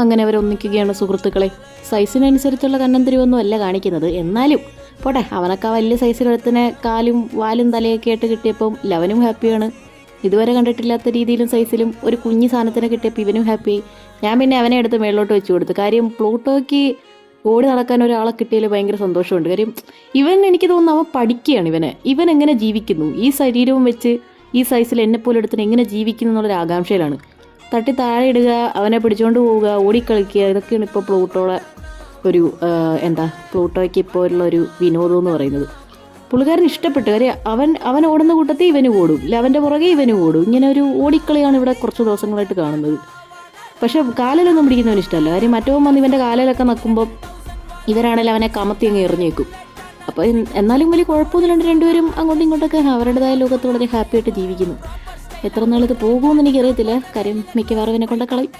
അങ്ങനെ അവരൊന്നിക്കുകയാണ് സുഹൃത്തുക്കളെ. സൈസിനനുസരിച്ചുള്ള കന്നന്തിരിവൊന്നും അല്ല കാണിക്കുന്നത്. എന്നാലും പോട്ടെ, അവനൊക്കെ വലിയ സൈസിലൊരുത്തിനെ കാലും വാലും തലയൊക്കെ ആയിട്ട് കിട്ടിയപ്പം ലവനും ഹാപ്പിയാണ്. ഇതുവരെ കണ്ടിട്ടില്ലാത്ത രീതിയിലും സൈസിലും ഒരു കുഞ്ഞു സാധനത്തിനെ കിട്ടിയപ്പോൾ ഇവനും ഹാപ്പിയായി. ഞാൻ പിന്നെ അവനെ എടുത്ത് മേളിലോട്ട് വെച്ച് കൊടുത്തു. കാര്യം പ്ലൂട്ടോയ്ക്ക് ഓടി നടക്കാൻ ഒരാളെ കിട്ടിയതിൽ ഭയങ്കര സന്തോഷമുണ്ട്. കാര്യം എനിക്ക് തോന്നുന്നു അവൻ പഠിക്കുകയാണ്. ഇവൻ എങ്ങനെ ജീവിക്കുന്നു, ഈ ശരീരവും വെച്ച് ഈ സൈസിൽ എന്നെപ്പോലെ എടുത്തിന് എങ്ങനെ ജീവിക്കുന്നു എന്നുള്ളൊരു ആകാംക്ഷയിലാണ്. തട്ടി താഴെ ഇടുക, അവനെ പിടിച്ചുകൊണ്ട് പോവുക, ഓടിക്കളിക്കുക, ഇതൊക്കെയാണ് ഇപ്പോൾ പ്ലൂട്ടോയുടെ ഒരു പ്ലൂട്ടോയ്ക്ക് ഇപ്പോൾ ഉള്ള ഒരു വിനോദം എന്ന് പറയുന്നത്. പുള്ളിക്കാരൻ ഇഷ്ടപ്പെട്ടു. കാര്യം അവൻ ഓടുന്ന കൂട്ടത്തിൽ ഇവന് ഓടും, അവൻ്റെ പുറകെ ഇവന് ഓടും. ഇങ്ങനെ ഒരു ഓടിക്കളിയാണ് ഇവിടെ കുറച്ച് ദിവസങ്ങളായിട്ട് കാണുന്നത്. പക്ഷെ കാലിലൊന്നും പിടിക്കുന്നവന് ഇഷ്ടമല്ല. കാര്യം മറ്റവൻ വന്ന് ഇവൻ്റെ കാലിലൊക്കെ നക്കുമ്പോൾ ഇവരാണെങ്കിലും അവനെ കമത്തി അങ്ങ് എറിഞ്ഞേക്കും. അപ്പോൾ എന്നാലും വലിയ കുഴപ്പമൊന്നുമില്ല. രണ്ടുപേരും അങ്ങോട്ടും ഇങ്ങോട്ടൊക്കെ അവരുടേതായ ലോകത്ത് വളരെ ഹാപ്പിയായിട്ട് ജീവിക്കുന്നു. എത്ര നാളിത് പോകുമെന്ന് എനിക്കറിയത്തില്ല. കാര്യം മിക്കവാറും ഇവനെ കൊണ്ട് കളയും.